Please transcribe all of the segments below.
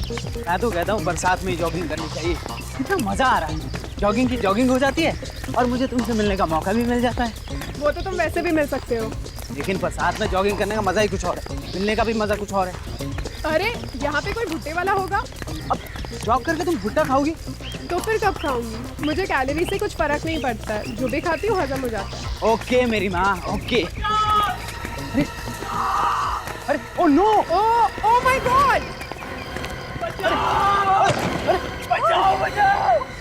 मैं तो कहता हूँ बरसात में ही जॉगिंग करनी चाहिए, कितना मजा आ रहा है। जॉगिंग की जॉगिंग हो जाती है और मुझे तुमसे मिलने का मौका भी मिल जाता है। वो तो तुम वैसे भी मिल सकते हो। लेकिन बरसात में जॉगिंग करने का मजा ही कुछ और है, मिलने का भी मजा कुछ और है। अरे यहाँ पे कोई भुट्टे वाला होगा? अब जॉग करके तुम भुट्टा खाओगी? तो फिर कब खाऊंगी? मुझे कैलोरी से कुछ फर्क नहीं पड़ता है, जो भी खाती हूँ हजम हो जाता है। ओके मेरी माँ, ओके। अरे अरे oh no, oh my God!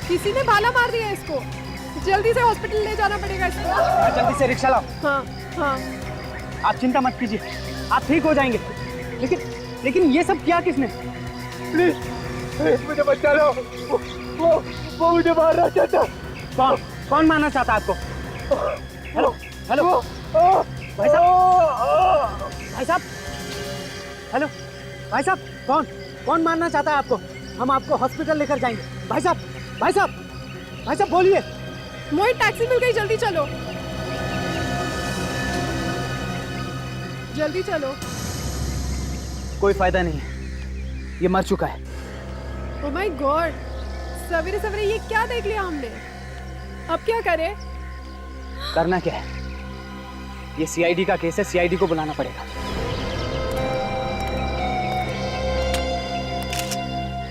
किसी ने भाला मार दिया इसको, जल्दी से हॉस्पिटल ले जाना पड़ेगा इसको। जल्दी से रिक्शा लाओ। हाँ हाँ। आप चिंता मत कीजिए, आप ठीक हो जाएंगे। लेकिन ये सब किया किसने? प्लीज प्लीज मुझे बचा लो, वो मुझे मारना चाहता। कौन मारना चाहता आपको? हेलो हेलो भाई साहब, भाई साहब, हेलो भाई साहब, कौन मारना चाहता है आपको? हम आपको हॉस्पिटल लेकर जाएंगे। भाई साहब, भाई साहब, भाई साहब बोलिए। मोहित टैक्सी मिल गई, जल्दी चलो, जल्दी चलो। कोई फायदा नहीं है, ये मर चुका है। ओह माय गॉड, सवेरे सवेरे ये क्या देख लिया हमने? अब क्या करें? करना क्या है, ये सीआईडी का केस है, सीआईडी को बुलाना पड़ेगा।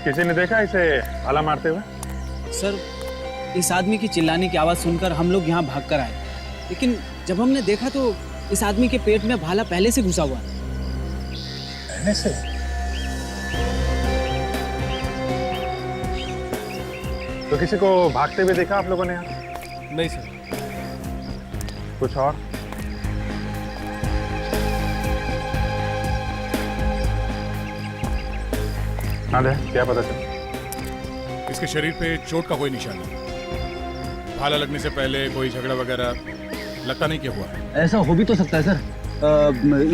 किसी ने देखा इसे भाला मारते हुए? सर, इस आदमी की चिल्लाने की आवाज सुनकर हम लोग यहाँ भागकर आए, लेकिन जब हमने देखा तो इस आदमी के पेट में भाला पहले से घुसा हुआ। पहले से? तो किसी को भागते हुए देखा आप लोगों ने यहाँ? नहीं सर। कुछ और? हाँ दे, क्या पता चला? इसके शरीर पे चोट का कोई निशान नहीं। भाला लगने से पहले कोई झगड़ा वगैरह लगता नहीं क्या हुआ। ऐसा हो भी तो सकता है सर,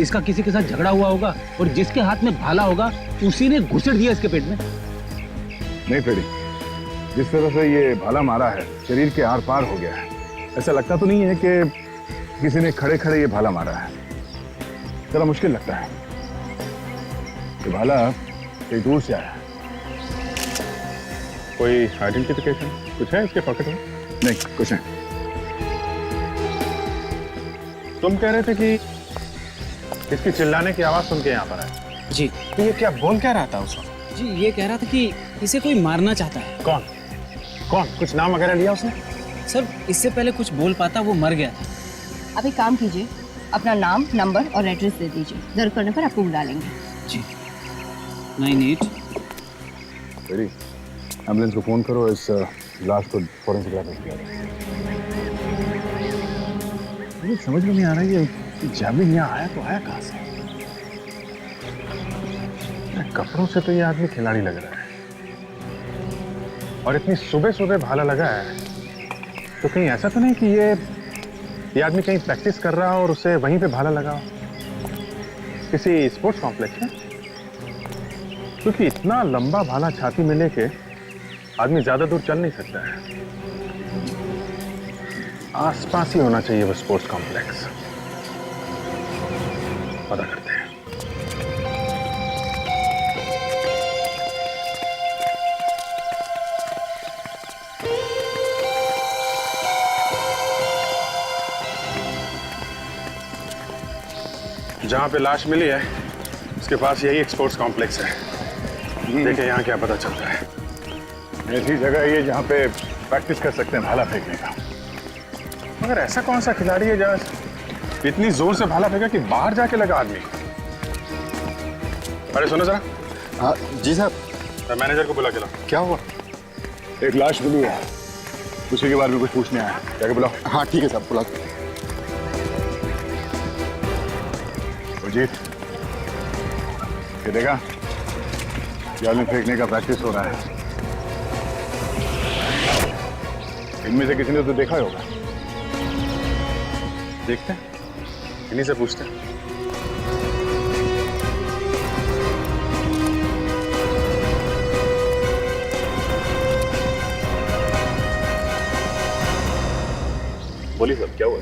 इसका किसी के साथ झगड़ा हुआ होगा और जिसके हाथ में भाला होगा उसी ने घुसेड़ दिया इसके पेट में। नहीं फेडी, जिस तरह से ये भाला मारा है शरीर के आर पार हो गया है। ऐसा लगता तो नहीं है कि किसी ने खड़े खड़े ये भाला मारा है। जरा मुश्किल लगता है। ये भाला कहीं दूर से आया है। कोई आइडेंटिफिकेशन कुछ है इसके पॉकेट में? नहीं, कुछ नहीं। तुम कह रहे थे कि इसकी चिल्लाने की आवाज सुन के यहाँ पर आए। जी तो ये क्या बोल क्या रहा था उस वक्त? जी, ये कह रहा था कि इसे कोई मारना चाहता है। कौन कौन? कुछ नाम वगैरह लिया उसने? सर, इससे पहले कुछ बोल पाता, वो मर गया था। आप एक काम कीजिए, अपना नाम, नंबर और एड्रेस दे दीजिए, जरूरत पड़ने पर आपको बुला लेंगे। जी 98। फेडी, एम्बुलेंस को फोन करो, इस लाश को फॉरेंसिक लैब में किया जाए। मुझे समझ में नहीं आ रहा है ये जैवलिन यहाँ आया तो आया कहाँ से? कपड़ों से तो ये आदमी खिलाड़ी लग रहा है, और इतनी सुबह सुबह भाला लगा है, तो कहीं ऐसा तो नहीं कि ये आदमी कहीं प्रैक्टिस कर रहा हो और उसे वहीं पे भाला लगा हो? किसी स्पोर्ट्स कॉम्प्लेक्स में? क्योंकि इतना लंबा भाला छाती में लेके आदमी ज्यादा दूर चल नहीं सकता है। आसपास ही होना चाहिए वो स्पोर्ट्स कॉम्प्लेक्स। पता करते हैं। जहां पे लाश मिली है उसके पास यही एक स्पोर्ट्स कॉम्प्लेक्स है। देखिए यहाँ क्या पता चलता है। ऐसी जगह है ये जहाँ पे प्रैक्टिस कर सकते हैं भाला फेंकने का। मगर ऐसा कौन सा खिलाड़ी है जहाँ इतनी जोर से भाला फेंका कि बाहर जाके लगा आदमी? अरे सुनो जरा। हाँ जी साहब। मैनेजर को बुला के लाओ। क्या हुआ? एक लाश मिली है, उसी के बारे में कुछ पूछने आया। जाके बुलाओ। हाँ ठीक है साहब, बुला। अजीत, ये देखा, जैवलिन फेंकने का प्रैक्टिस हो रहा है। इनमें से किसी ने तो देखा ही होगा। देखते हैं, इन्हीं से पूछते हैं। बोलिए साहब, क्या हुआ?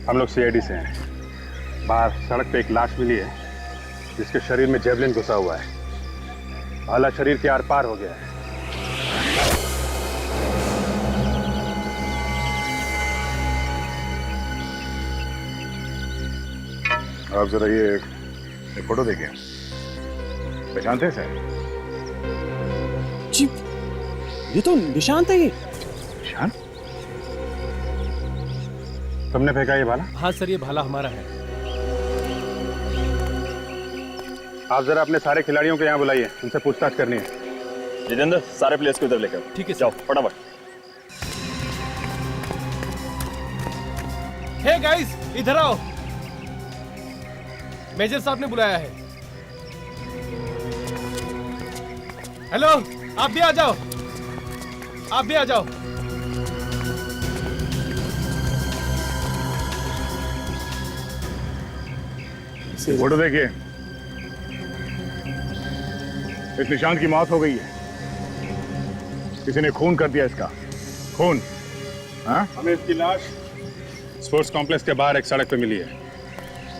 हम लोग सीआईडी से हैं। बाहर सड़क पे एक लाश मिली है जिसके शरीर में जेवलिन घुसा हुआ है। भाला शरीर के आर पार हो गया है। आप जरा ये फोटो देखिए, पहचानते हैं सर? जी, ये तो निशांत है। ये निशान? तुमने फेंका ये भाला? हाँ सर, ये भाला हमारा है। आप जरा अपने सारे खिलाड़ियों को यहाँ बुलाइए, उनसे पूछताछ करनी है। जितेंद्र, सारे प्लेयर्स को इधर लेकर आओ। ठीक है जाओ फटाफट। हे गाइस, इधर आओ। मेजर साहब ने बुलाया है। हेलो, आप भी आ जाओ, आप भी आ जाओ। फोटो देखिए, इस निशांत की मौत हो गई है। किसी ने खून कर दिया इसका, खून। हाँ? हमें इसकी लाश स्पोर्ट्स कॉम्प्लेक्स के बाहर एक सड़क पे मिली है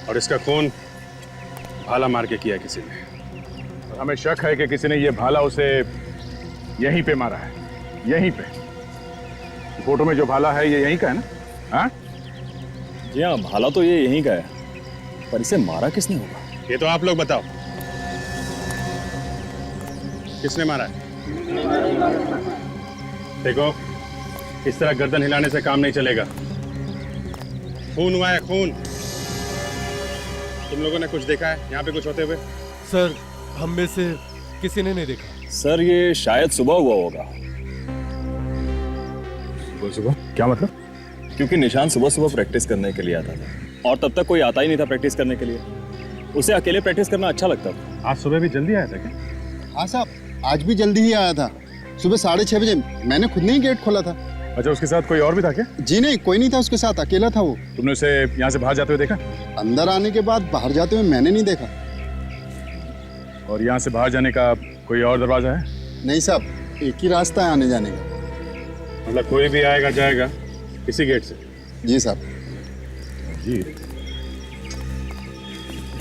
और इसका खून भाला मार के किया किसी ने। और हमें शक है कि किसी ने ये भाला उसे यहीं पे मारा है, यहीं पे। फोटो में जो भाला है ये यहीं का है ना? हाँ? जी हाँ, भाला तो ये यहीं का है, पर इसे मारा किसने होगा? ये तो आप लोग बताओ, किसने मारा है? देखो, इस तरह गर्दन हिलाने से काम नहीं चलेगा। खून हुआ है, खून। तुम लोगों ने कुछ देखा है यहाँ पे कुछ होते हुए? सर, हम में से किसी ने नहीं देखा। सर, ये शायद सुबह हुआ होगा। सुबह? क्या मतलब? क्योंकि निशान सुबह सुबह प्रैक्टिस करने के लिए आता था और तब तक कोई आता ही नहीं था प्रैक्टिस करने के लिए। उसे अकेले प्रैक्टिस करना अच्छा लगता था। आज सुबह भी जल्दी आया था क्या? हाँ साहब, आज भी जल्दी ही आया था। सुबह 6:30 बजे मैंने खुद ने ही गेट खोला था। अच्छा, उसके साथ कोई और भी था क्या? जी नहीं, कोई नहीं था उसके साथ, अकेला था वो। तुमने उसे यहाँ से बाहर जाते हुए देखा? अंदर आने के बाद बाहर जाते हुए मैंने नहीं देखा। और यहाँ से बाहर जाने का कोई और दरवाजा है? नहीं साहब, एक ही रास्ता है आने जाने का। मतलब कोई भी आएगा जाएगा इसी गेट से? जी साहब। जी,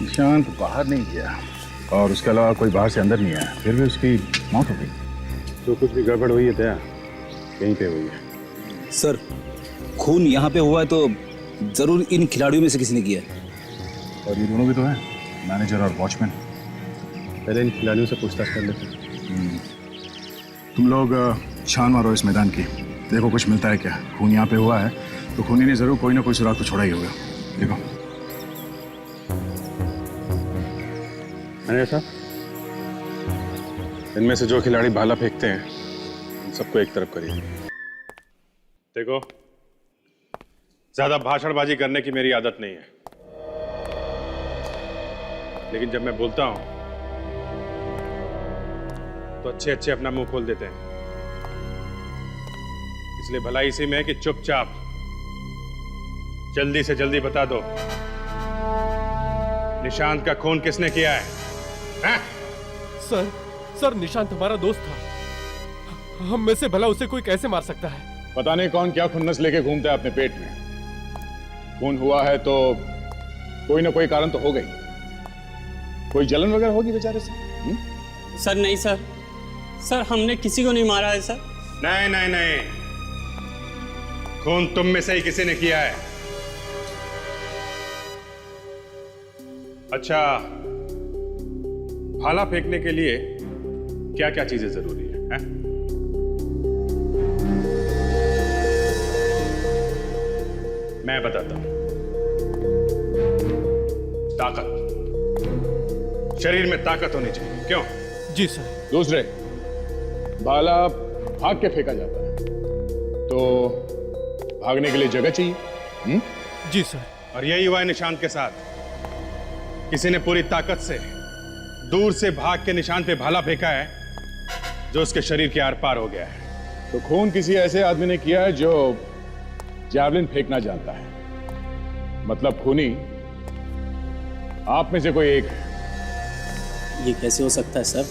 निशांत बाहर नहीं गया और उसके अलावा कोई बाहर से अंदर नहीं आया, फिर भी उसकी मौत हो गई। जो कुछ भी गड़बड़ हुई है दया यहीं पे हुई है। सर, खून यहाँ पे हुआ है तो जरूर इन खिलाड़ियों में से किसी ने किया है। और ये दोनों भी तो हैं, मैनेजर और वॉचमैन। पहले इन खिलाड़ियों से पूछताछ कर लेते हैं। तुम लोग छान मारो इस मैदान की, देखो कुछ मिलता है क्या। खून यहाँ पे हुआ है तो खूनी ने जरूर कोई ना कोई सुराग तो छोड़ा ही होगा। देखो। मैनेजर साहब, इनमें से जो खिलाड़ी भाला फेंकते हैं उन सबको एक तरफ करिए। देखो, ज्यादा भाषणबाजी करने की मेरी आदत नहीं है, लेकिन जब मैं बोलता हूं तो अच्छे अच्छे अपना मुंह खोल देते हैं। इसलिए भलाई इसी में है कि चुपचाप जल्दी से जल्दी बता दो, निशांत का खून किसने किया है? हैं? सर, निशांत हमारा दोस्त था। हम में से भला उसे कोई कैसे मार सकता है? पता नहीं कौन क्या खुन्नस लेके घूमता है अपने पेट में। खून हुआ है तो कोई ना कोई कारण तो हो गई, कोई जलन वगैरह होगी बेचारे से। सर नहीं सर, सर हमने किसी को नहीं मारा है सर। नहीं नहीं नहीं, खून तुम में से ही किसी ने किया है। अच्छा, भाला फेंकने के लिए क्या क्या चीजें जरूरी है? मैं बताता हूं। ताकत, शरीर में ताकत होनी चाहिए। क्यों? जी सर। दूसरे, भाला भाग के फेंका जाता है तो भागने के लिए जगह चाहिए। जी सर। और यही हुआ है निशांत के साथ। किसी ने पूरी ताकत से दूर से भाग के निशांत पे भाला फेंका है जो उसके शरीर के आर पार हो गया है। तो खून किसी ऐसे आदमी ने किया है जो जैवलिन फेंकना जानता है। मतलब खूनी आप में से कोई एक है। ये कैसे हो सकता है सर?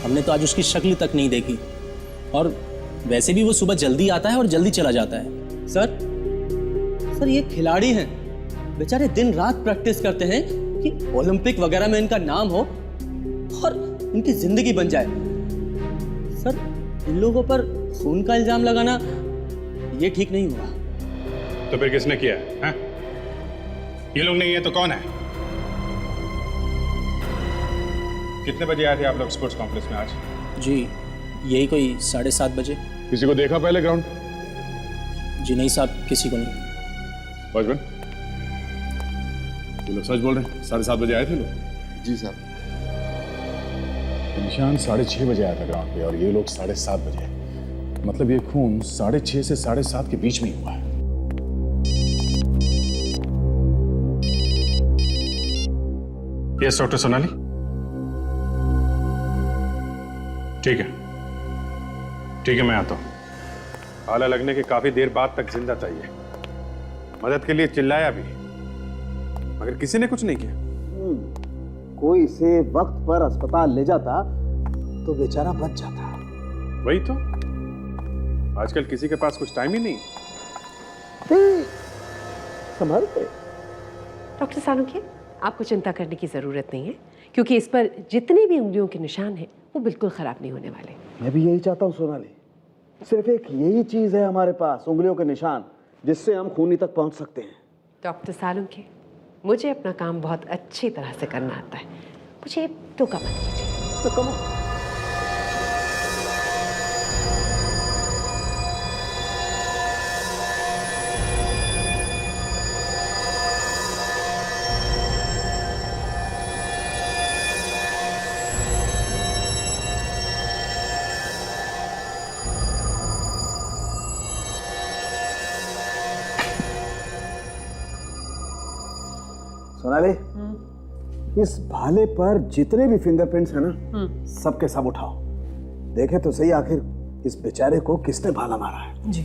हमने तो आज उसकी शक्ल तक नहीं देखी, और वैसे भी वो सुबह जल्दी आता है और जल्दी चला जाता है। सर ये खिलाड़ी हैं, बेचारे दिन रात प्रैक्टिस करते हैं कि ओलंपिक वगैरह में इनका नाम हो, और इनकी जिंदगी बन जाए। सर, इन लोगों पर खून का इल्जाम लगाना ये ठीक नहीं हुआ। तो फिर किसने किया है? ये लोग नहीं है तो कौन है? कितने बजे आए थे आप लोग स्पोर्ट्स कॉम्प्लेक्स में आज? जी, यही कोई 7:30 बजे। किसी को देखा पहले ग्राउंड? जी नहीं साहब, किसी को नहीं। वॉचमैन, ये लोग सच बोल रहे हैं? 7:30 बजे आए थे लोग? जी साहब। निशान 6:30 बजे आया था ग्राउंड पे और ये लोग 7:30 बजे। मतलब ये खून 6:30 से 7:30 के बीच में ही हुआ है। Yes doctor Sonali. ठीक है, मैं आता हूं। भाला लगने के काफी देर बाद तक जिंदा चाहिए। मदद के लिए चिल्लाया भी, मगर किसी ने कुछ नहीं किया। कोई इसे वक्त पर अस्पताल ले जाता तो बेचारा बच जाता। वही तो, आजकल किसी के पास कुछ टाइम ही नहीं। संभल के। डॉक्टर सालुंखे, आपको चिंता करने की ज़रूरत नहीं है, क्योंकि इस पर जितने भी उंगलियों के निशान हैं वो बिल्कुल ख़राब नहीं होने वाले। मैं भी यही चाहता हूँ सोनाली। सिर्फ एक यही चीज़ है हमारे पास, उंगलियों के निशान, जिससे हम खूनी तक पहुँच सकते हैं। डॉक्टर सालुंखे, मुझे अपना काम बहुत अच्छी तरह से करना आता है, मुझे टोका मत कीजिए। तो कमो। सोनाली, इस भाले पर जितने भी फिंगरप्रिंट्स हैं ना, सबके सब उठाओ। देखे तो सही आखिर इस बेचारे को किसने भाला मारा है। जी।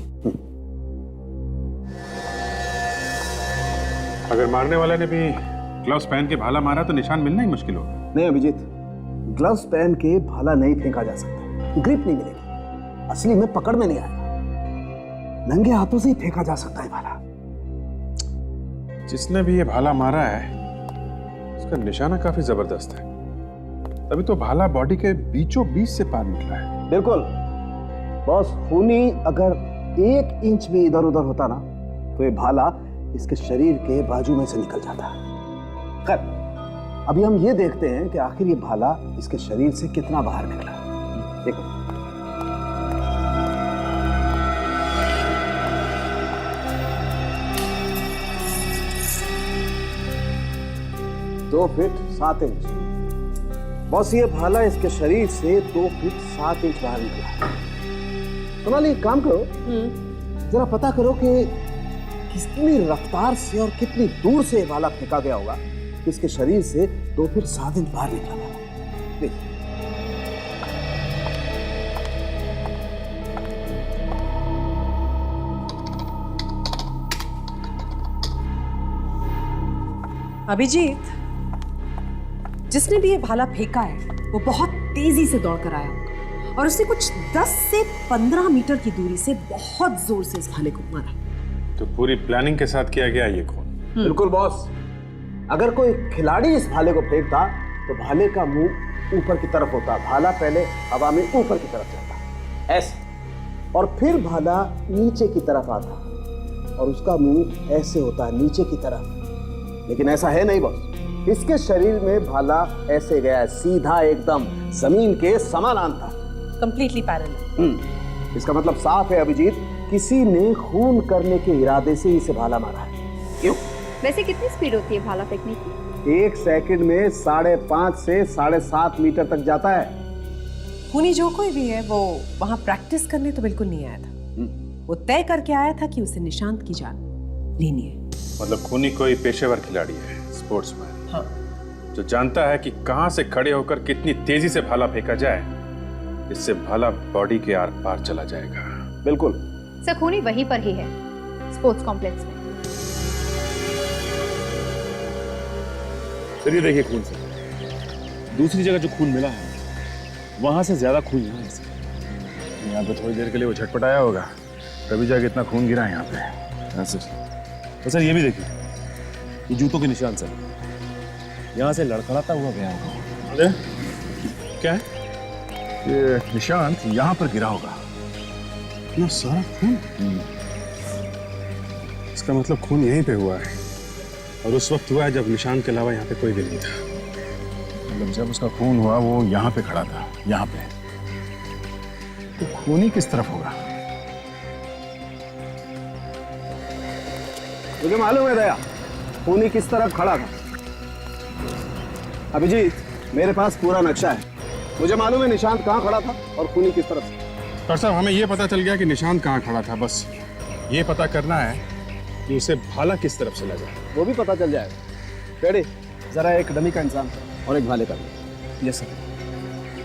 अगर मारने वाले ने भी ग्लव्स पहन के भाला मारा तो निशान मिलना ही मुश्किल होगा। नहीं अभिजीत, ग्लव्स पहन के भाला नहीं फेंका जा सकता, ग्रिप नहीं मिलेगी, असली में पकड़ में नहीं आएगा। नंगे हाथों से ही फेंका जा सकता है भाला। जिसने भी ये भाला मारा है उसका निशाना काफी जबरदस्त है, तभी तो भाला बॉडी के बीचों बीच से पार निकला है। बिल्कुल बॉस, खूनी अगर 1 इंच भी इधर उधर होता ना तो ये भाला इसके शरीर के बाजू में से निकल जाता। खैर, अभी हम ये देखते हैं कि आखिर ये भाला इसके शरीर से कितना बाहर निकला। देखो, दो फीट 7 इंच। बॉस, ये भाला इसके शरीर से 2 फीट 7 इंच बाहर निकला। सोनाली, एक काम करो, जरा पता करो कि कितनी रफ्तार से और कितनी दूर से ये भाला फेंका गया होगा, इसके शरीर से 2 फीट 7 इंच बाहर निकला था। देखिए, अभिजीत, जिसने भी ये भाला फेंका है वो बहुत तेजी से दौड़ कर आया होगा और उसने कुछ 10 से 15 मीटर की दूरी से बहुत जोर से इस भाले को मारा। तो पूरी प्लानिंग के साथ किया गया ये खून। बिल्कुल बॉस, अगर कोई खिलाड़ी इस भाले को फेंकता तो भाले का मुंह ऊपर की तरफ होता, भाला पहले हवा में ऊपर की तरफ जाता ऐसे, और फिर भाला नीचे की तरफ आता और उसका मुंह ऐसे होता नीचे की तरफ। लेकिन ऐसा है नहीं बॉस, इसके शरीर में भाला ऐसे गया है, सीधा एकदम जमीन के समानांतर, कंप्लीटली पैरेलल। इसका मतलब साफ है अभिजीत, किसी ने खून करने के इरादे से इसे भाला मारा है। क्यों? वैसे कितनी स्पीड होती है भाला फेंकने की? 1 सेकंड में 5.5 से 7.5 मीटर तक जाता है। खूनी जो कोई भी है वो वहां प्रैक्टिस करने तो बिल्कुल नहीं आया था, वो तय करके आया था कि उसे निशांत की जान लेनी है। मतलब खूनी कोई पेशेवर खिलाड़ी है, स्पोर्ट्समैन। हाँ। जो जानता है कि कहां से खड़े होकर कितनी तेजी से भाला फेंका जाए, इससे भाला बॉडी के आर पार चला जाएगा। बिल्कुल सर, खूनी वहीं पर ही है, स्पोर्ट्स कॉम्प्लेक्स में। चलिए देखिए, खून से दूसरी जगह जो खून मिला है वहां से ज्यादा खून यहाँ है। यहाँ पे थोड़ी देर के लिए वो झटपटाया होगा, तभी जाके इतना खून गिरा यहाँ पे। हाँ सर। तो सर ये भी देखिए, ये जूतों के निशान सर, यहाँ से लड़खड़ाता हुआ गया होगा। क्या है? ये निशांत यहाँ पर गिरा होगा। ना सारा खून? इसका मतलब खून यहीं पे हुआ है, और उस वक्त हुआ है जब निशांत के अलावा यहाँ पे कोई भी नहीं था। मतलब जब उसका खून हुआ वो यहाँ पे खड़ा था, यहाँ पे, तो खूनी किस तरफ होगा? मुझे मालूम है दया, खूनी किस तरफ खड़ा था। अभिजीत, मेरे पास पूरा नक्शा है। मुझे मालूम है निशांत कहाँ खड़ा था और खूनी किस तरफ से। डॉक्टर साहब, हमें ये पता चल गया कि निशांत कहाँ खड़ा था, बस ये पता करना है कि उसे भाला किस तरफ से लगा। वो भी पता चल जाएगा। पेड़े, जरा एक डमी का इंसान और एक भाले का। Yes sir.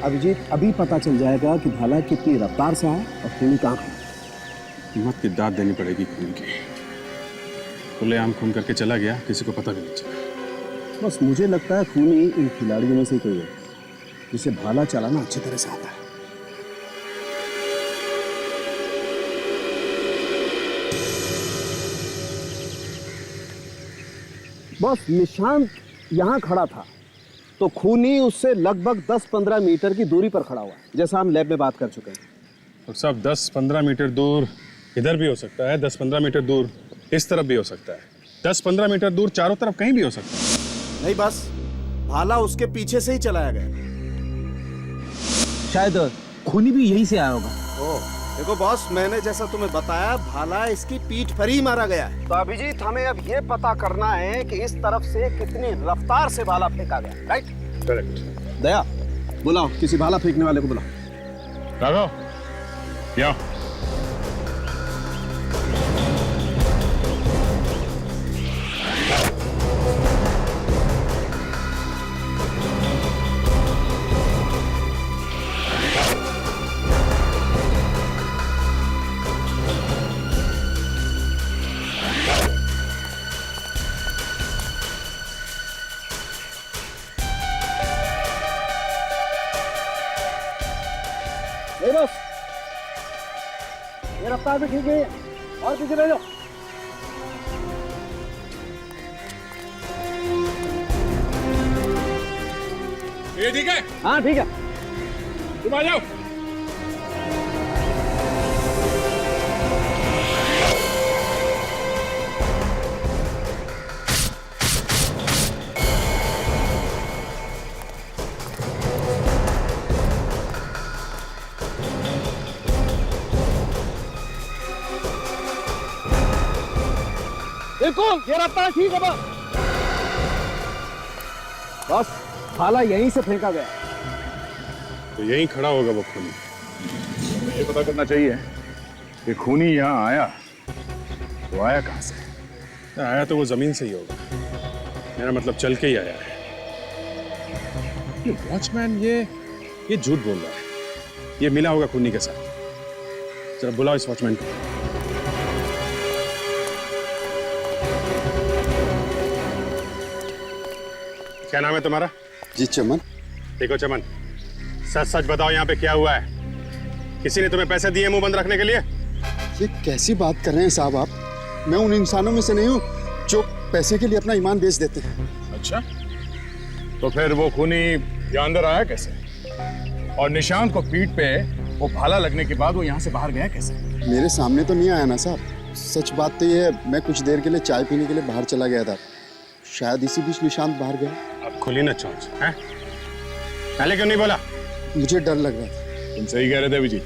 अभिजीत, अभी पता चल जाएगा कि भाला कितनी रफ्तार से आया और खूनी कहाँ खड़ा। हिम्मत की दाद देनी पड़ेगी खून की। खुलेआम खून करके चला गया, किसी को पता भी नहीं चला। बस मुझे लगता है खूनी इन खिलाड़ियों में से कोई है जिसे भाला चलाना अच्छी तरह से आता है। बस निशांत यहाँ खड़ा था तो खूनी उससे लगभग 10-15 मीटर की दूरी पर खड़ा हुआ, जैसा हम लैब में बात कर चुके हैं। तो सब 10-15 मीटर दूर इधर भी हो सकता है, 10-15 मीटर दूर इस तरफ भी हो सकता है, 10-15 मीटर दूर चारों तरफ कहीं भी हो सकता है। नहीं, बस भाला उसके पीछे से ही चलाया गया। शायद खूनी भी यहीं से आया होगा। देखो बॉस, मैंने जैसा तुम्हें बताया, भाला इसकी पीठ पर ही मारा गया है। तो अभिजीत, हमें अब ये पता करना है कि इस तरफ से कितनी रफ्तार से भाला फेंका गया। राइट? करेक्ट। दया, बुलाओ किसी भाला फेंकने वाले को बुलाओ। राघव, या बस, ये रफ्तार भी ठीक है, और पीछे ले जाओ। ये ठीक है? हाँ ठीक है, तुम आ जाओ। बिल्कुल, ये रफ्तार ठीक है। बस भाला यहीं से फेंका गया, तो यहीं खड़ा होगा वो खूनी। ये पता करना चाहिए कि खूनी यहाँ आया तो आया कहाँ से? आया तो वो जमीन से ही होगा, मेरा मतलब चल के ही आया है। ये वॉचमैन ये झूठ बोल रहा है, ये मिला होगा खूनी के साथ। जरा बुलाओ इस वॉचमैन को। क्या नाम है तुम्हारा? जी चमन। देखो चमन, सच सच बताओ यहाँ पे क्या हुआ है? किसी ने तुम्हें पैसे दिए मुंह बंद रखने के लिए? ये कैसी बात कर रहे हैं साहब आप? मैं उन इंसानों में से नहीं हूँ जो पैसे के लिए अपना ईमान बेच देते हैं। अच्छा, तो फिर वो खूनी यहाँ अंदर आया कैसे? और निशांत को पीठ पे वो भाला लगने के बाद वो यहाँ से बाहर गया कैसे? मेरे सामने तो नहीं आया ना साहब। सच बात तो ये है, मैं कुछ देर के लिए चाय पीने के लिए बाहर चला गया था, शायद इसी बीच निशांत बाहर गया। अब खुली ना चौंच, हैं? पहले क्यों नहीं बोला? मुझे डर लग रहा था। तुम सही कह रहे थे अभिजीत,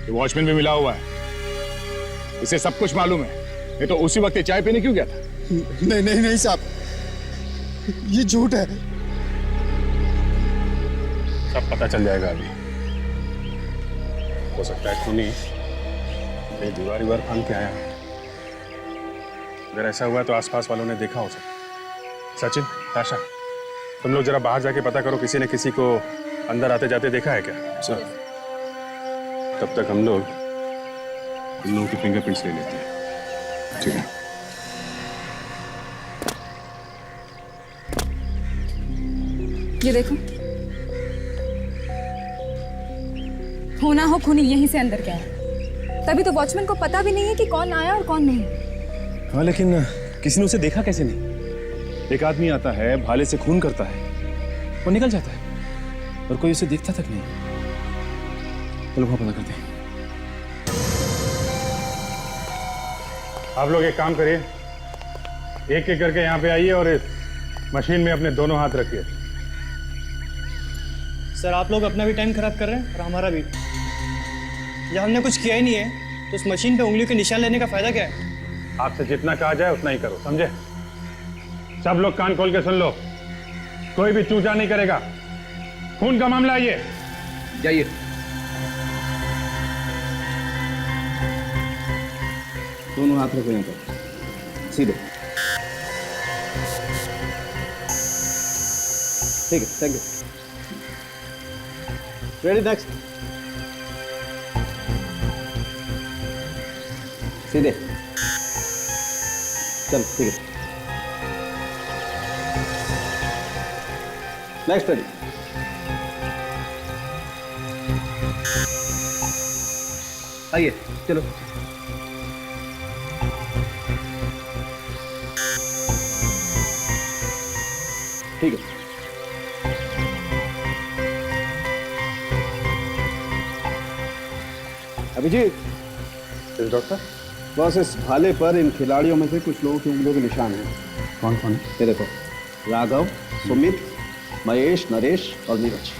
ये वॉचमैन भी मिला हुआ है, इसे सब कुछ मालूम है। ये तो उसी वक्त चाय पीने क्यों गया था? नहीं नहीं नहीं साहब, ये झूठ है। सब पता चल जाएगा अभी। हो सकता है खूनी कहीं दीवार फांद के आया। अगर ऐसा हुआ तो आसपास वालों ने देखा हो सकता। सचिन, ताशा, तुम लोग जरा बाहर जाके पता करो, किसी ने किसी को अंदर आते जाते देखा है क्या? सर, तब तक हम लोग उन लोगों की फिंगरप्रिंट्स ले लेते हैं। ठीक है। ये देखो, होना हो खूनी यहीं से अंदर गया है। तभी तो वॉचमैन को पता भी नहीं है कि कौन आया और कौन नहीं। हाँ, लेकिन किसी ने उसे देखा कैसे नहीं? एक आदमी आता है, भाले से खून करता है और निकल जाता है, और कोई उसे देखता तक नहीं। चलो वहां पता करते हैं। आप लोग एक काम करिए, एक एक करके यहाँ पे आइए और इस मशीन में अपने दोनों हाथ रखिए। सर आप लोग अपना भी टाइम खराब कर रहे हैं और हमारा भी। जब हमने कुछ किया ही नहीं है तो उस मशीन पे उंगलियों के निशान लेने का फायदा क्या है? आपसे जितना कहा जाए उतना ही करो, समझे? सब लोग कान खोल के सुन लो, कोई भी चूचा नहीं करेगा। खून का मामला है ये। जाइए। दोनों हाथ रखो यहाँ पर, सीधे। ठीक है, थैंक यू। Ready, next. सीधे। चलो, ठीक है। Next ready. आइए, चलो। ठीक है। अभिजीत, डॉक्टर, बस इस भाले पर इन खिलाड़ियों में से कुछ लोगों की उंगलियों के निशान हैं। कौन कौन? ये देखो, राघव, सुमित, महेश, नरेश और नीरज।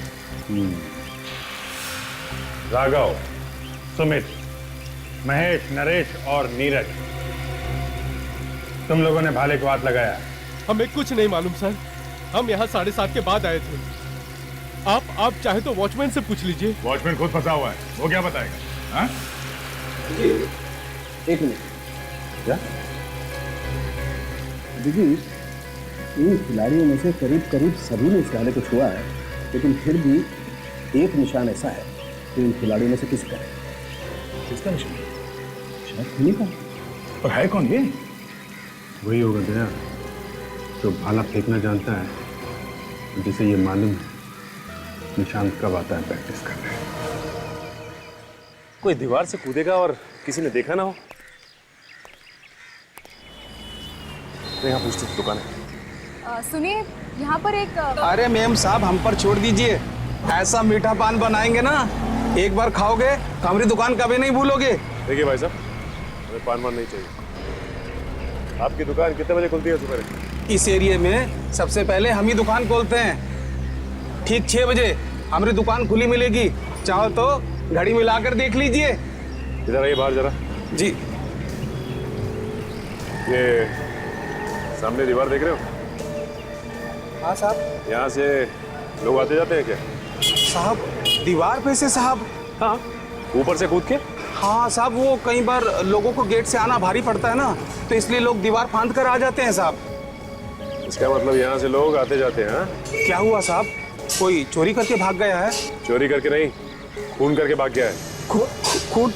राघव, सुमित, महेश, नरेश और नीरज, तुम लोगों ने भाले को हाथ लगाया। हमें कुछ नहीं मालूम सर, हम यहाँ 7:30 के बाद आए थे। आप चाहे तो वॉचमैन से पूछ लीजिए। वॉचमैन खुद फंसा हुआ है, वो क्या बताएगा? हाँ? एक मिनट। क्या? दीदी, इन खिलाड़ियों में से करीब करीब सभी ने इस भाले को छुआ है, लेकिन फिर भी एक निशान ऐसा है जो इन खिलाड़ियों में से किसी का है। किसका निशान? शायद खुनी का। और है कौन ये? वही होगा दया, जो भाला फेंकना जानता है, जिसे ये मालूम है निशान कब आता है प्रैक्टिस करने। कोई दीवार से कूदेगा और किसी ने देखा ना हो तो यहाँ पूछते दुकान है। सुनिए, यहाँ पर एक अरे मैम साहब, हम पर छोड़ दीजिए। ऐसा मीठा पान बनाएंगे ना, एक बार खाओगे तो हमारी दुकान कभी नहीं भूलोगे। देखिए भाई साहब, हमें पान वान नहीं चाहिए। आपकी दुकान कितने बजे खुलती है सुबह? इस एरिया में सबसे पहले हम ही दुकान खोलते हैं। ठीक 6 बजे हमारी दुकान खुली मिलेगी। चाहो तो घड़ी मिलाकर देख लीजिए। इधर आइए बाहर जरा। जी। ये सामने दीवार देख रहे हो? हाँ साहब। यहाँ से लोग आते जाते हैं क्या? साहब, दीवार पे से साहब? हाँ, ऊपर से कूद के। हाँ साहब, वो कई बार लोगों को गेट से आना भारी पड़ता है ना, तो इसलिए लोग दीवार फांद कर आ जाते हैं साहब। इसका मतलब यहाँ से लोग आते जाते हैं? हाँ? क्या हुआ साहब, कोई चोरी करके भाग गया है? चोरी करके नहीं, खून करके भाग गया है। खून?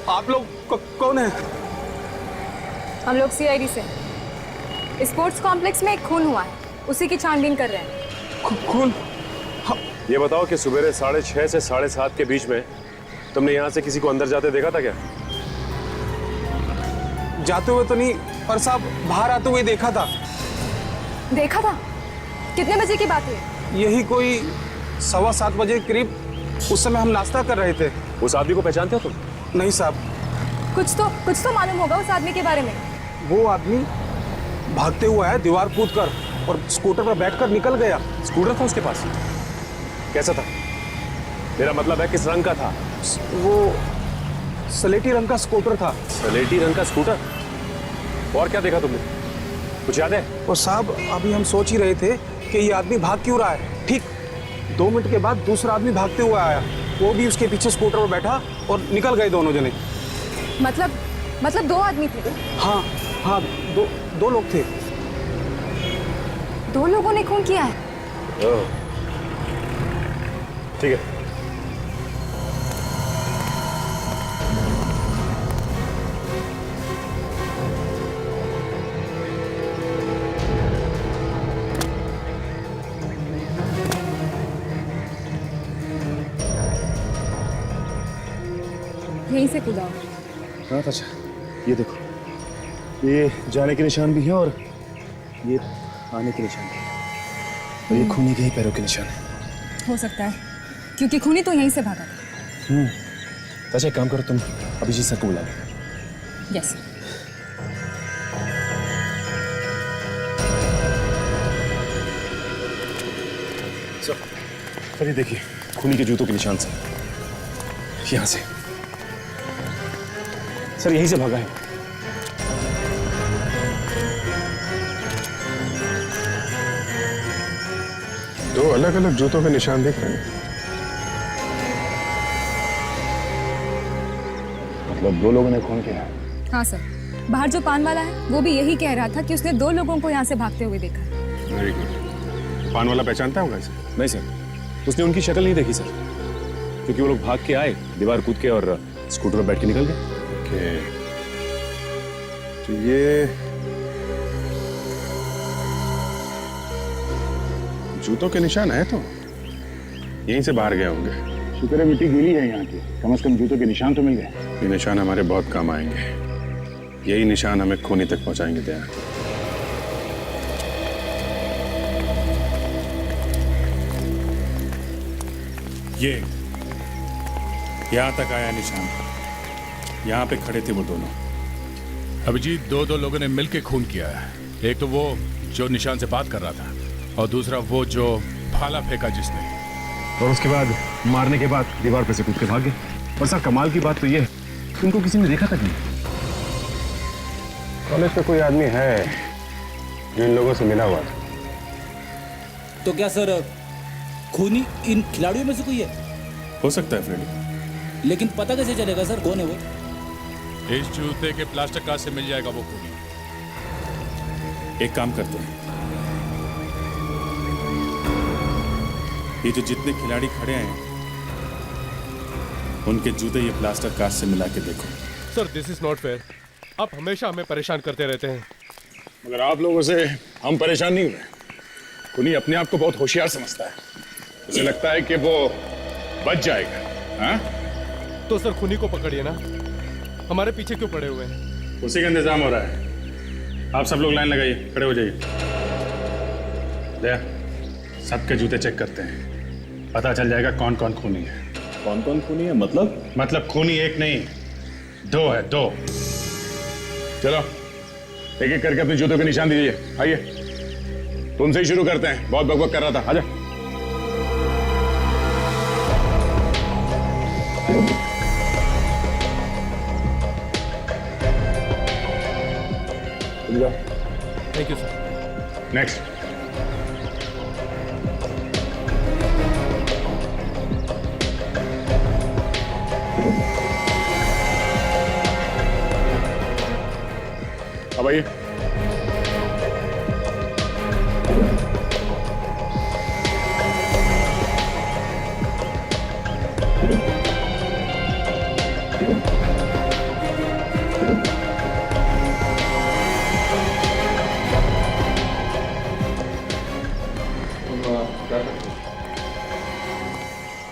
आप लोग कौन है? हम लोग CID से। स्पोर्ट्स कॉम्प्लेक्स में एक खून हुआ है, उसी की छानबीन कर रहे हैं। खून? ये बताओ कि सुबह 6:30 से 7:30 के बीच में तुमने यहाँ से किसी को अंदर जाते देखा था क्या? जाते हुए तो नहीं, पर साहब बाहर आते हुए देखा था। देखा था? कितने बजे की बात है? यही कोई 7:15 बजे के करीब। उस समय हम नाश्ता कर रहे थे। उस आदमी को पहचानते हो तुम? नहीं साहब। कुछ तो मालूम होगा उस आदमी के बारे में। वो आदमी भागते हुआ है दीवार कूदकर और स्कूटर पर बैठकर निकल गया। स्कूटर था उसके पास? कैसा था? मेरा मतलब है किस रंग का था? वो स्लेटी रंग का स्कूटर था। स्लेटी रंग का स्कूटर? और क्या देखा तुमने, कुछ याद है? और साहब, अभी हम सोच ही रहे थे कि ये आदमी भाग क्यों रहा है। ठीक 2 मिनट के बाद दूसरा आदमी भागते हुए आया, वो भी उसके पीछे स्कूटर पर बैठा और निकल गए दोनों जने। मतलब 2 आदमी थे? हाँ, दो लोग थे। 2 लोगों ने खून किया है? ठीक है। यहीं से कूदा। हाँ अच्छा, ये देखो, ये जाने के निशान भी है और ये आने के निशान भी है, और ये खूनी के ही पैरों के निशान है। हो सकता है, क्योंकि खूनी तो यहीं से भागा था। अच्छा एक काम करो, तुम अभिजीत सर को बुला लो। यस। सर ये देखिए, खूनी के जूतों के निशान से, यहां से। सर यहीं से भागा है। दो अलग अलग जूतों के निशान दिख रहे हैं। मतलब दो लोगों ने खून किया? हाँ सर, बाहर जो पान वाला है वो भी यही कह रहा था कि उसने 2 लोगों को यहाँ से भागते हुए देखा। Very good. पान वाला पहचानता होगा इसे? नहीं सर, उसने उनकी शक्ल नहीं देखी सर, क्योंकि वो लोग भाग के आए, दीवार कूद के और स्कूटर पर बैठ के निकल गए। ओके, तो ये जूतों के निशान है तो यहीं से बाहर गए होंगे। शुक्र है मिट्टी गीली है यहाँ की, कम से कम जूतों के निशान तो मिल गए। ये निशान हमारे बहुत काम आएंगे। यही निशान हमें खूनी तक पहुंचाएंगे। दया, ये यहाँ तक आया निशान, यहाँ पे खड़े थे वो दोनों। अभिजीत, दो लोगों ने मिलकर खून किया है। एक तो वो जो निशान से बात कर रहा था, और दूसरा वो जो भाला फेंका जिसने। और उसके बाद मारने के बाद दीवार पे से कूद के भाग गए। और सर कमाल की बात तो ये है कि उनको किसी ने देखा तक नहीं। कॉलेज का कोई आदमी है जो इन लोगों से मिला हुआ था? तो क्या सर खूनी इन खिलाड़ियों में से कोई है? हो सकता है फ्रेडी, लेकिन पता कैसे चलेगा सर कौन है वो? इस जूते के प्लास्टिक काज से मिल जाएगा वो खूनी। एक काम करते हैं, ये जो जितने खिलाड़ी खड़े हैं उनके जूते ये प्लास्टर कास्ट से मिला के देखो। Sir this is not fair. आप हमेशा हमें परेशान करते रहते हैं। मगर आप लोगों से हम परेशान नहीं हुए। खूनी अपने आप को बहुत होशियार समझता है, उसे लगता है कि वो बच जाएगा। हाँ? तो सर खूनी को पकड़िए ना, हमारे पीछे क्यों पड़े हुए हैं? उसी का इंतजाम हो रहा है। आप सब लोग लाइन लगाइए, खड़े हो जाइए। दया, सबके जूते चेक करते हैं, पता चल जाएगा कौन कौन खूनी है। कौन कौन खूनी है मतलब खूनी एक नहीं, 2 है, 2। चलो एक एक करके अपने जूतों के निशान दीजिए। आइए, तुमसे ही शुरू करते हैं, बहुत बकबक कर रहा था। आजा। Thank you sir. नेक्स्ट। अब आइए।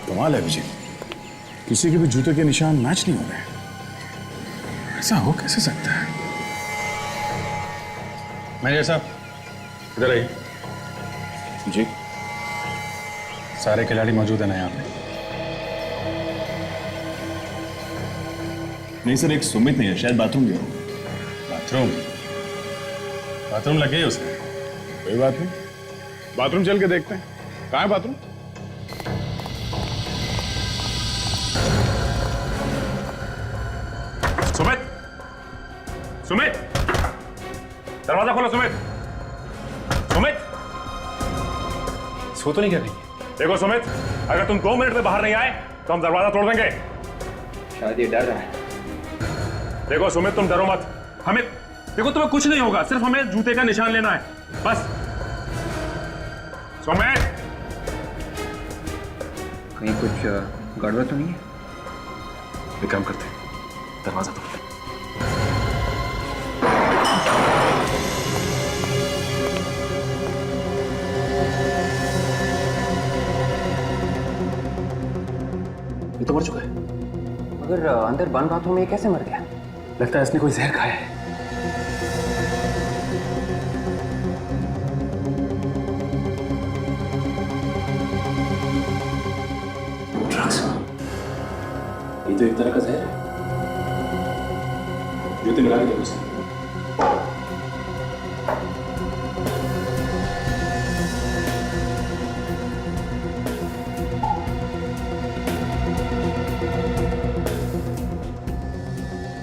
कमाल है विजय, किसी के भी जूते के निशान मैच नहीं हो रहे। ऐसा हो कैसे सकता है? मैनेजर साहब, इधर आइए। जी सारे खिलाड़ी मौजूद है ना यहाँ पे? नहीं सर, एक सुमित नहीं है, शायद बाथरूम गया होगा। बाथरूम लगे ही उसे। कोई बात नहीं, बाथरूम चल के देखते हैं। कहाँ है बाथरूम? सुमित, सुमित, दरवाजा खोलो। सुमित, सुमित, सो तो नहीं कर रही? देखो सुमित, अगर तुम 2 मिनट में बाहर नहीं आए तो हम दरवाजा तोड़ देंगे। शायद ये डर रहा है। देखो सुमित, तुम डरो मत। हमें देखो, तुम्हें कुछ नहीं होगा, सिर्फ हमें जूते का निशान लेना है, बस। सुमित, कहीं कुछ गड़बड़ तो नहीं है? एक काम करते हैं, दरवाजा तोड़। ये तो मर चुका है। मगर अंदर बंद बाथरूम में ये कैसे मर गया? लगता है इसने कोई जहर खाया है। ये तो एक तरह का जहर है। ज्योति मिला के दो उसे।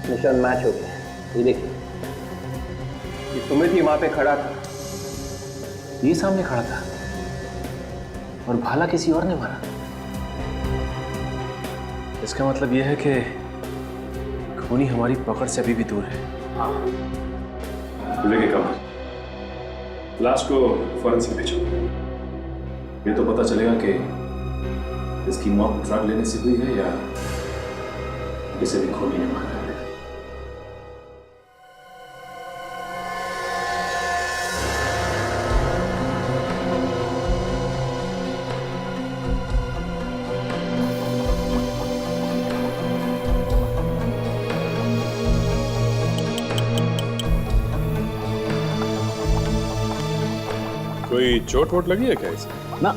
निशान मैच हो गया। ये देखिए, ये सुमित ही वहां पे खड़ा था, ये सामने खड़ा था, और भाला किसी और ने मारा। इसका मतलब यह है कि खूनी हमारी पकड़ से अभी भी दूर है। लेके कब लाश को फॉरेंसिक भेजो। ये तो पता चलेगा कि इसकी मौत ड्रग लेने से हुई है या किसी भी खूनी ने मारा है। कोई चोट वोट लगी है क्या इसे? ना,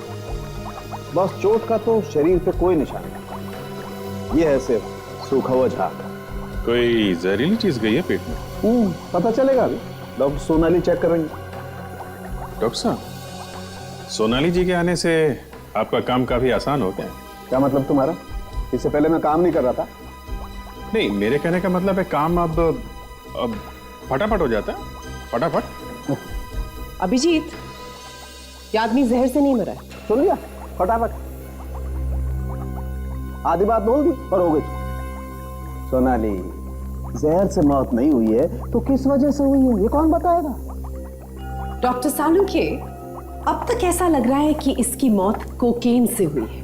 बस चोट का तो शरीर पे कोई निशान नहीं। ये है सिर्फ सूखा हुआ झाग। कोई जहरीली चीज गई है पेट में? पता चलेगा अभी, डॉक्टर सोनाली चेक करेंगे। डॉक्टर साहब, सोनाली जी के आने से आपका काम काफी आसान हो गया। क्या मतलब तुम्हारा? इससे पहले मैं काम नहीं कर रहा था। नहीं, मेरे कहने का मतलब है काम अब फटाफट हो जाता है, फटाफट। अभिजीत, ये आदमी जहर से नहीं मरा है। सुन लिया? फटाफट। आधी बात बोल दी और हो गई। सोनाली, जहर से मौत नहीं हुई है तो किस वजह से हुई है ये कौन बताएगा? डॉक्टर सालुंखे, अब तक ऐसा लग रहा है कि इसकी मौत कोकेन से हुई है।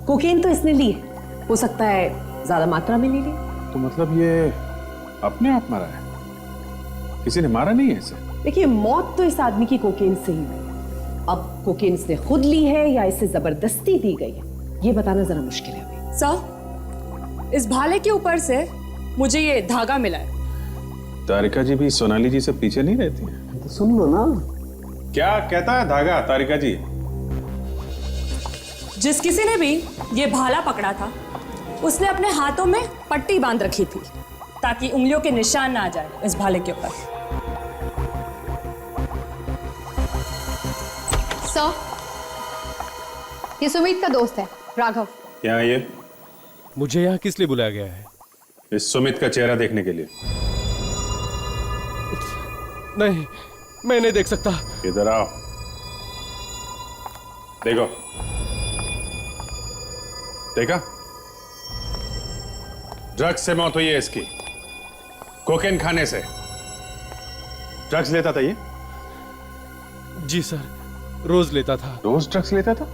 कोकेन तो इसने ली है, हो सकता है ज्यादा मात्रा में ले ली। तो मतलब ये अपने आप मरा है, किसी ने मारा नहीं है इसे? देखिए, मौत तो इस आदमी की कोकेन से ही हुई। अब कोकेन इसने खुद ली है या इसे जबरदस्ती दी गई है, ये बताना जरा मुश्किल है अभी। सर, इस भाले के ऊपर से मुझे ये धागा मिला है। तारिका जी भी सोनाली जी से पीछे नहीं रहती है? तो सुन लो ना। क्या कहता है धागा तारिका जी? जिस किसी ने भी ये भाला पकड़ा था, उसने अपने हाथों में पट्टी बांध रखी थी ताकि उंगलियों के निशान ना आ जाए इस भाले के ऊपर। सर, ये सुमित का दोस्त है, राघव। यहाँ ये मुझे यहाँ किस लिए बुलाया गया है? इस सुमित का चेहरा देखने के लिए। नहीं, मैं नहीं देख सकता। इधर आओ, देखो। देखा? ड्रग्स से मौत हुई है इसकी, कोकेन खाने से। ड्रग्स लेता था ये? जी सर, रोज लेता था। रोज ड्रग्स लेता था?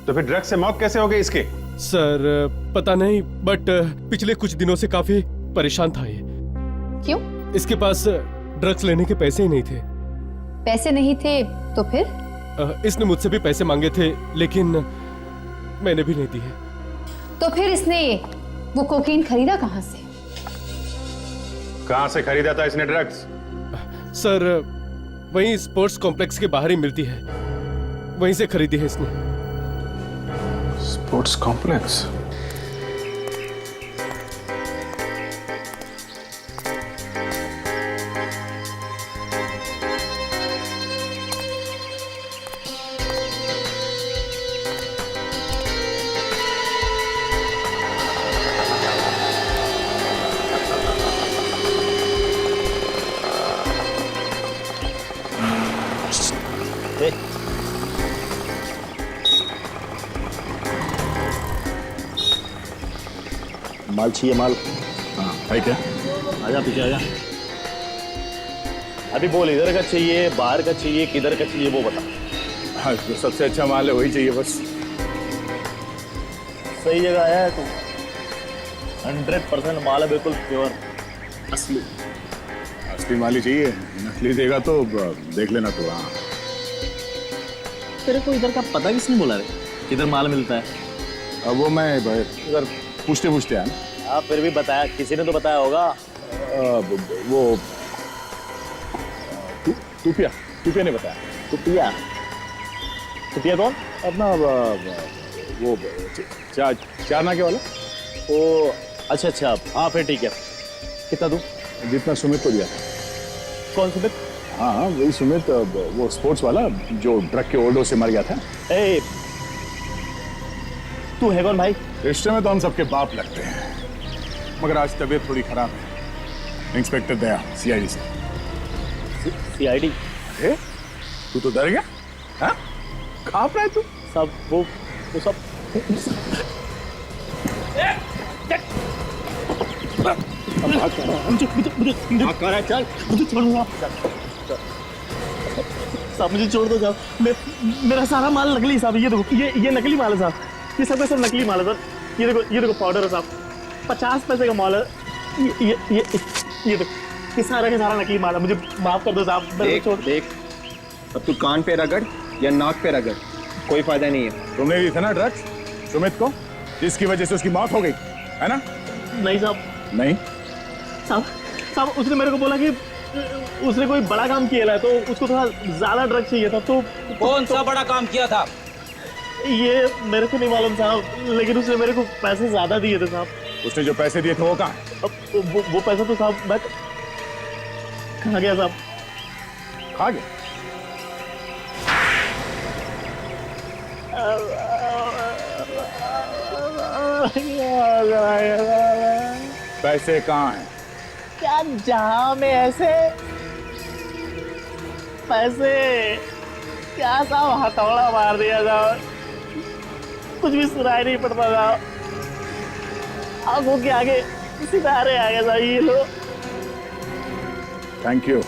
तो फिर ड्रग्स से मौत कैसे हो गई इसकी? सर, पता नहीं, बट पिछले कुछ दिनों से काफी परेशान था ये। क्यों? इसके पास ड्रग्स लेने के पैसे ही नहीं थे। पैसे नहीं थे तो फिर? इसने मुझसे भी पैसे मांगे थे, लेकिन मैंने भी नहीं दिए। तो फिर इसने वो कोकीन खरीदा कहाँ से? कहां से खरीदा था इसने ड्रग्स? सर, वहीं स्पोर्ट्स कॉम्प्लेक्स के बाहर ही मिलती है, वहीं से खरीदी है इसने। Sports complex? माल चाहिए, माल। हाँ है क्या? आजा पीछे आजा। अभी बोल, इधर का चाहिए, बाहर का चाहिए, किधर का चाहिए वो बता। हाँ, जो सबसे अच्छा माल है वही चाहिए बस। सही जगह आया है तू। 100% माल है, बिल्कुल प्योर असली। असली माल ही चाहिए, नकली देगा तो देख लेना तू। हाँ, तेरे को इधर का पता किसने बोला रे, किधर माल मिलता है? अब वो मैं इधर पूछते पूछते आया ना। हाँ, फिर भी बताया, किसी ने तो बताया होगा। वो टूपिया ने बताया। टुपिया? टुपिया कौन? अपना वो चार नाके वाला। ओ अच्छा अच्छा, हाँ फिर ठीक है। कितना दूं? जितना सुमित को दिया था। कौन सुमित? हाँ वही सुमित, वो स्पोर्ट्स वाला जो ड्रग के ओवरडोज से मर गया था। ए, तू है कौन भाई? रिश्ते में तो हम सबके बाप लगते हैं, मगर आज तबीयत थोड़ी खराब है। इंस्पेक्टर दया, सीआईडी से। सीआईडी? अरे तू तो डर गया? हाँ? कहाँ पर है तू? सब वो सब साहब मुझे छोड़ दो साहब, मेरा सारा माल नकली साहब। ये देखो, ये नकली माल है साहब, ये सब का सब नकली माल है सर। ये देखो पाउडर है साहब, 50 पैसे का माल है। ये देखो, ये सारा का सारा नकली माल है। मुझे माफ कर दो साहब। देख अब तू कान पे रगड़ या नाक पे रगड़, कोई फायदा नहीं है। तुमने भी था ना ड्रग्स सुमित को, जिसकी वजह से उसकी मौत हो गई है ना? नहीं साहब, नहीं साहब उसने मेरे को बोला कि उसने कोई बड़ा काम किया है, तो उसको थोड़ा ज्यादा ड्रग चाहिए था। तो कौन सा बड़ा काम किया था? ये मेरे को नहीं मालूम साहब, लेकिन उसने मेरे को पैसे ज्यादा दिए थे साहब। उसने जो पैसे दिए थे वो कहाँ है? अब वो पैसा तो साहब मैं खा गया साहब। खा गया? पैसे कहाँ हैं? क्या जहां में ऐसे पैसे, क्या साहब हथौड़ा मार दिया साहब, कुछ भी सुनाई नहीं पड़ता साहब। आंखों के आगे सितारे आ गए साहब ये लो। Thank you.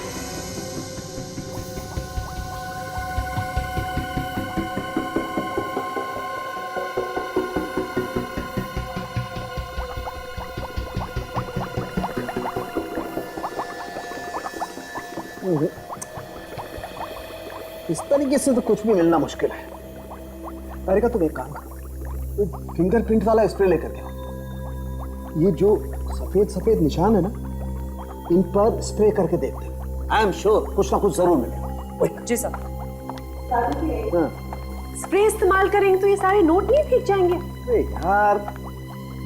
इस तरीके से तो कुछ भी मिलना मुश्किल है। अरे का तुम एक काम कर, वो फिंगरप्रिंट वाला स्प्रे लेकर के आओ। ये जो सफेद सफेद निशान है ना, इन पर स्प्रे करके देखते हैं। आई एम श्योर कुछ ना कुछ जरूर मिलेगा। जी सर। स्प्रे इस्तेमाल करेंगे तो ये सारे नोट नहीं फेंक जाएंगे? अरे यार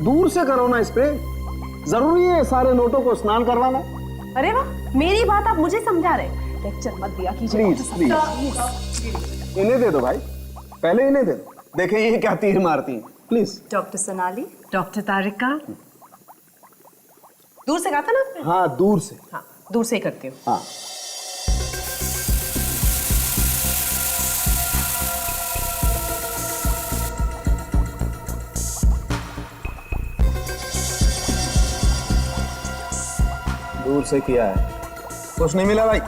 दूर से करो ना स्प्रे, जरूरी है सारे नोटों को स्नान करवाना? अरे वाह, मेरी बात आप मुझे समझा रहे। लेक्चर मत दिया कीजिए। प्लीज इन्हें दे दो भाई, पहले इन्हें दे दो, देखें ये क्या तीर मारती हैं। प्लीज। डॉक्टर सोनाली, डॉक्टर तारिका, दूर से कहा था ना आपने? हाँ दूर से। हाँ दूर से ही करती हूँ। हाँ दूर से किया है, कुछ नहीं मिला भाई।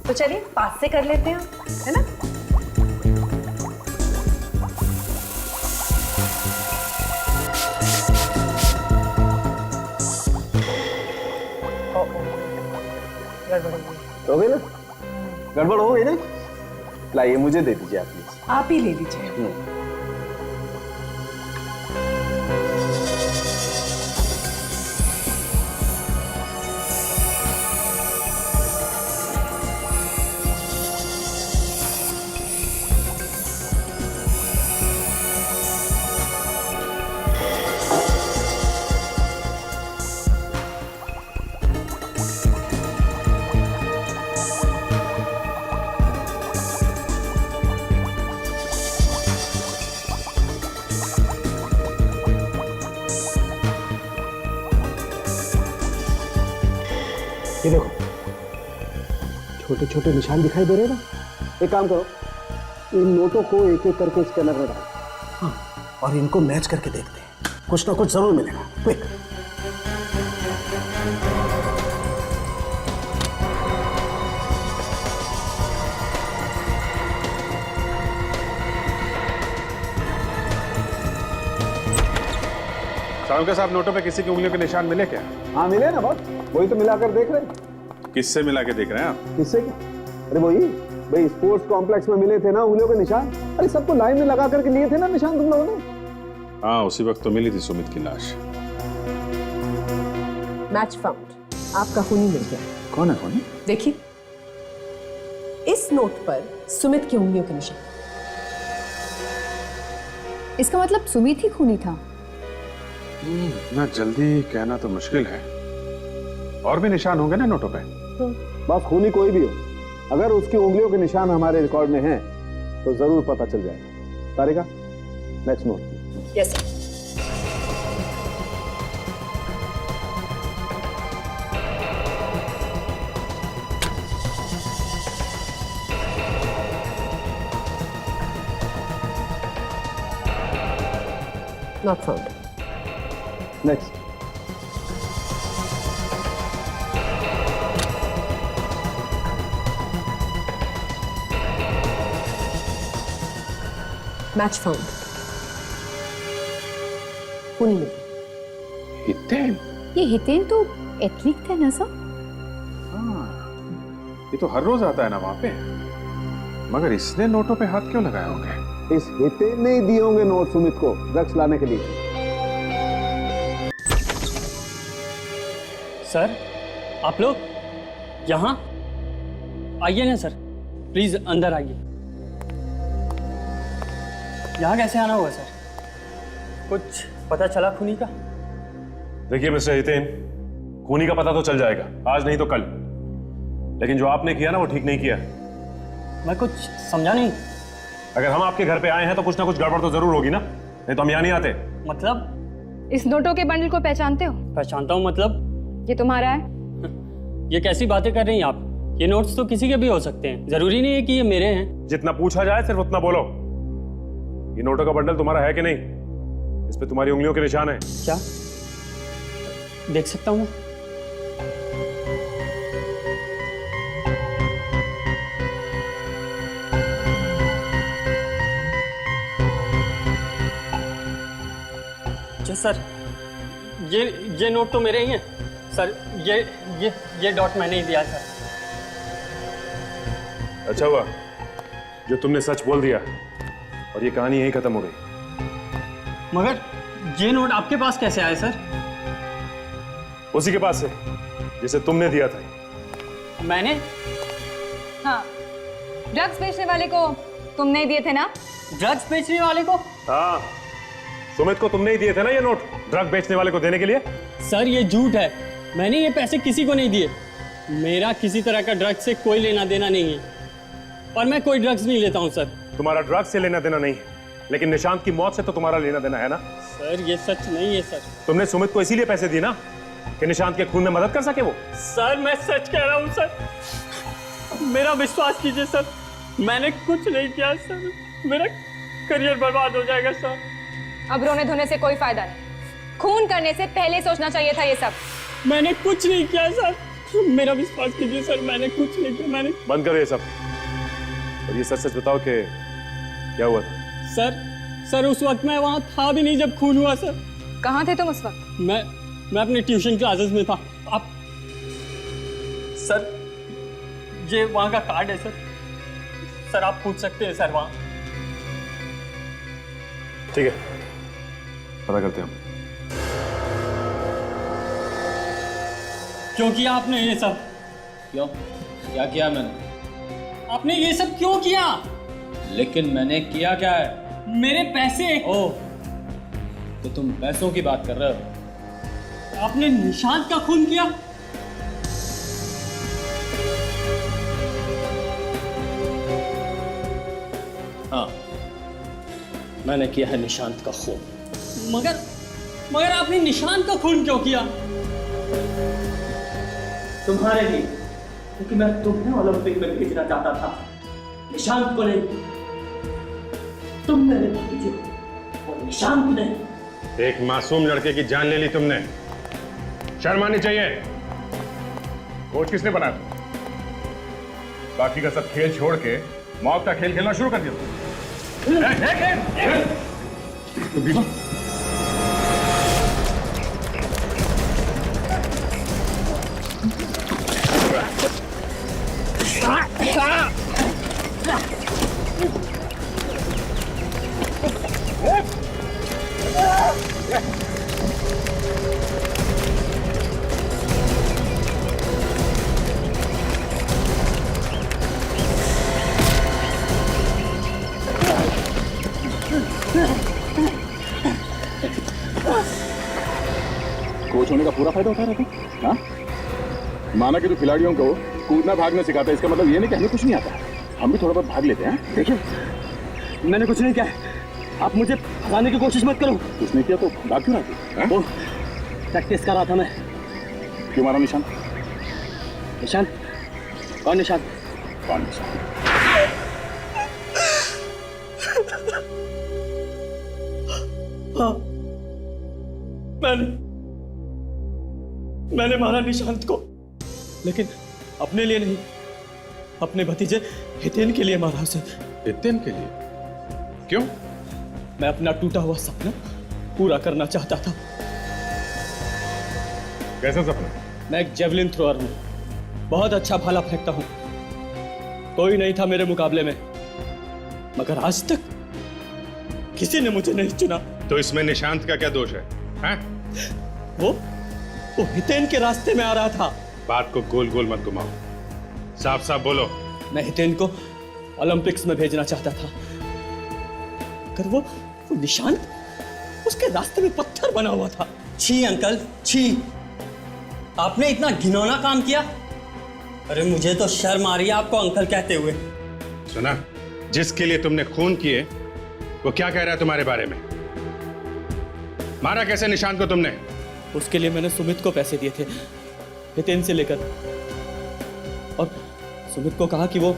तो चलिए पास से कर लेते हैं, है ना? हो गई ना? गड़बड़ हो गई ना? लाइए मुझे दे दीजिए आप प्लीज। आप ही ले लीजिए। ये देखो छोटे छोटे निशान दिखाई दे रहे हैं ना, एक काम करो इन नोटों को एक एक करके स्कैनर में डालो। हाँ और इनको मैच करके देखते हैं, कुछ ना कुछ जरूर मिलेगा। क्विक। सालुंके साहब नोटों पे किसी की उंगलियों के निशान मिले क्या? हाँ मिले ना बॉस, वही तो मिलाकर देख रहे हैं। किससे मिला के देख रहे हैं आप? किससे क्या? अरे वही भाई स्पोर्ट्स कॉम्प्लेक्स में मिले थे ना उंगलियों के निशान। अरे सबको लाइन में लगा करके लिए थे ना निशान तुम लोगों ने। हाँ उसी वक्त तो मिली थी सुमित की लाश। मैच फाउंड, आपका खूनी मिल गया। कौन है खूनी? देखिए इस नोट पर सुमित की उंगलियों के निशान। इसका मतलब सुमित ही खूनी था? इतना जल्दी कहना तो मुश्किल है। और भी निशान होंगे ना नोटों पे? बस खूनी कोई भी हो, अगर उसकी उंगलियों के निशान हमारे रिकॉर्ड में हैं, तो जरूर पता चल जाएगा। Tarika, next note. Yes sir. Not found. Next. Match found. खूनी मिल गया। हितेन? ये हितेन तो एथलीट थे ना सर? ये तो हर रोज आता है ना वहां पे, मगर इसने नोटों पे हाथ क्यों लगाए होंगे? इस हितेन ने ही दिए होंगे नोट सुमित को ड्रग्स लाने के लिए। सर, आप लोग यहाँ आइए ना सर, प्लीज अंदर आइए। यहाँ कैसे आना हुआ सर? कुछ पता चला खूनी का? देखिए मिस्टर हितेन, खूनी का पता तो चल जाएगा, आज नहीं तो कल। लेकिन जो आपने किया ना वो ठीक नहीं किया। मैं कुछ समझा नहीं। अगर हम आपके घर पे आए हैं तो कुछ ना कुछ गड़बड़ तो जरूर होगी ना, नहीं तो हम यहाँ नहीं आते। मतलब? इस नोटों के बंडल को पहचानते हो? पहचानता हूँ मतलब? ये तुम्हारा है? ये कैसी बातें कर रही हैं आप? ये नोट्स तो किसी के भी हो सकते हैं, जरूरी नहीं है कि ये मेरे हैं। जितना पूछा जाए सिर्फ उतना बोलो। ये नोटों का बंडल तुम्हारा है कि नहीं? इस पे तुम्हारी उंगलियों के निशान है। क्या देख सकता हूँ मैं? सर, ये नोट तो मेरे ही हैं सर। ये डॉट मैंने ही दिया सर। अच्छा हुआ जो तुमने सच बोल दिया और ये कहानी यहीं खत्म हो गई। मगर ये नोट आपके पास कैसे आए सर? उसी के पास से जिसे तुमने दिया था। मैंने? हाँ, ड्रग्स बेचने वाले को तुमने ही दिए थे ना? ड्रग्स बेचने वाले को? हाँ, सुमित को तुमने ही दिए थे ना ये नोट, ड्रग बेचने वाले को देने के लिए। सर ये झूठ है, मैंने ये पैसे किसी को नहीं दिए। मेरा किसी तरह का ड्रग्स से कोई लेना देना नहीं है और मैं कोई ड्रग्स नहीं लेता हूँ सर। तुम्हारा ड्रग्स से लेना देना नहीं है, लेकिन निशांत की मौत से तो तुम्हारा लेना देना है ना। सर ये सच नहीं है सर। तुमने सुमित को इसीलिए पैसे दिए ना कि निशांत के खून में मदद कर सके वो। सर मैं सच कह रहा हूँ सर, मेरा विश्वास कीजिए सर, मैंने कुछ नहीं किया सर। मेरा करियर बर्बाद हो जाएगा सर। अब रोने धोने से कोई फायदा नहीं, खून करने से पहले सोचना चाहिए था ये सब। मैंने कुछ नहीं किया सर, मेरा विश्वास कीजिए सर, मैंने कुछ नहीं किया। मैंने बंद करो ये सब और ये सच सच बताओ कि क्या हुआ था। सर उस वक्त मैं वहां था भी नहीं जब खून हुआ सर। कहाँ थे तुम उस वक्त? मैं अपने ट्यूशन क्लासेस में था। आप सर ये वहां का कार्ड है सर आप पूछ सकते हैं सर वहां। ठीक है, पता करते हैं। क्यों किया आपने ये सब? क्यों? क्या किया मैंने? आपने ये सब क्यों किया? लेकिन मैंने किया क्या है? मेरे पैसे। ओह, तो तुम पैसों की बात कर रहे हो? आपने निशांत का खून किया? हाँ, मैंने किया है निशांत का खून। मगर आपने निशांत का खून क्यों किया? तुम्हारे लिए, क्योंकि मैं तुम्हें ओलंपिक में भेजना चाहता था, निशांत को नहीं। तुम मेरे भतीजे हो और निशांत नहीं। एक मासूम लड़के की जान ले ली तुमने, शर्म आनी चाहिए। कोच किसने बनाया तुम? बाकी का सब खेल छोड़ के मौत का खेल खेलना शुरू कर दिया। कोच होने का पूरा फायदा उठा रहे थे। हाँ, माना कि तू खिलाड़ियों को कूदना भागना सिखाता है, इसका मतलब ये नहीं कि हमें कुछ नहीं आता। हम भी थोड़ा बहुत भाग लेते हैं। देखिए मैंने कुछ नहीं किया, आप मुझे फंसाने की कोशिश मत करो। कुछ नहीं किया तो भाग क्यों रहा वो प्रैक्टिस कर रहा था मैं। क्यों मारा निशान? निशान? कौन निशान? कौन निशान? हाँ, मैंने मारा निशांत को, लेकिन अपने लिए नहीं, अपने भतीजे हितेन के लिए मारा उसे। हितेन के लिए? क्यों? मैं अपना टूटा हुआ सपना पूरा करना चाहता था। कैसा सपना? मैं एक जेवलिन थ्रोअर हूं, बहुत अच्छा भाला फेंकता हूं। कोई नहीं था मेरे मुकाबले में, मगर आज तक किसी ने मुझे नहीं चुना। तो इसमें निशांत का क्या दोष है? हैं? वो हितेन के रास्ते में आ रहा था। बात को गोल गोल मत घुमाओ, साफ साफ बोलो। मैं हितेन को ओलंपिक्स में भेजना चाहता था, मगर वो निशांत उसके रास्ते में पत्थर बना हुआ था। छी अंकल, छी! आपने इतना घिनौना काम किया? अरे मुझे तो शर्म आ रही है आपको अंकल कहते हुए। सुना, जिसके लिए तुमने खून किए वो क्या कह रहा है तुम्हारे बारे में? मारा कैसे निशांत को तुमने? उसके लिए मैंने सुमित को पैसे दिए थे, हितेन से लेकर, और सुमित को कहा कि वो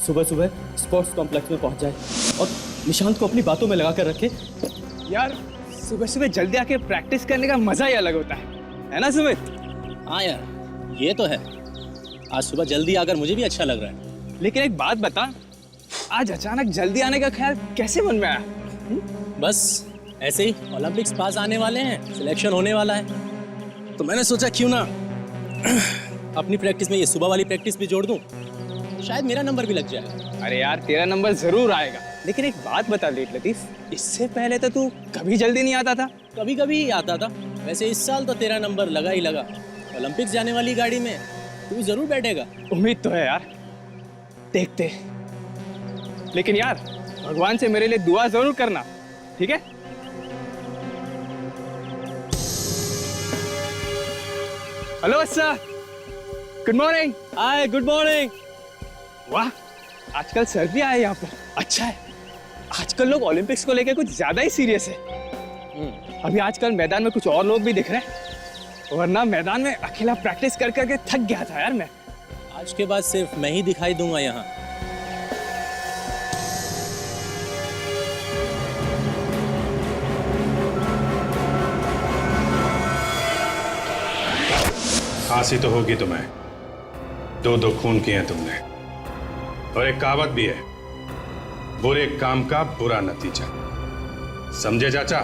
सुबह सुबह स्पोर्ट्स कॉम्प्लेक्स में पहुंच जाए और निशांत को अपनी बातों में लगा कर रखे। यार सुबह सुबह जल्दी आके प्रैक्टिस करने का मजा ही अलग होता है ना सुमित? हाँ यार, ये तो है। आज सुबह जल्दी आकर मुझे भी अच्छा लग रहा है। लेकिन एक बात बता, आज अचानक जल्दी आने का ख्याल कैसे मन में आया? बस ऐसे ही, ओलंपिक्स पास आने वाले हैं, सिलेक्शन होने वाला है, तो मैंने सोचा क्यों ना अपनी प्रैक्टिस में ये सुबह वाली प्रैक्टिस भी जोड़ दूं, शायद मेरा नंबर भी लग जाए। अरे यार तेरा नंबर जरूर आएगा, लेकिन एक बात बता लेट लतीफ, इससे पहले तो तू कभी जल्दी नहीं आता था। कभी कभी ही आता था, वैसे इस साल तो तेरा नंबर लगा ही लगा। ओलंपिक्स जाने वाली गाड़ी में तू जरूर बैठेगा। उम्मीद तो है यार, देखते। लेकिन यार भगवान से मेरे लिए दुआ जरूर करना, ठीक है? हेलो अच्छा, गुड मॉर्निंग। हाय, गुड मॉर्निंग। वाह, आजकल सर भी आए यहाँ पर, अच्छा है। आजकल लोग ओलंपिक्स को लेकर कुछ ज्यादा ही सीरियस है। अभी आजकल मैदान में कुछ और लोग भी दिख रहे हैं, वरना मैदान में अकेला प्रैक्टिस कर करके थक गया था यार मैं। आज के बाद सिर्फ मैं ही दिखाई दूंगा यहाँ। खांसी तो होगी तुम्हें, दो खून किए हैं तुमने, और एक कहावत भी है, बुरे काम का बुरा नतीजा। समझे चाचा?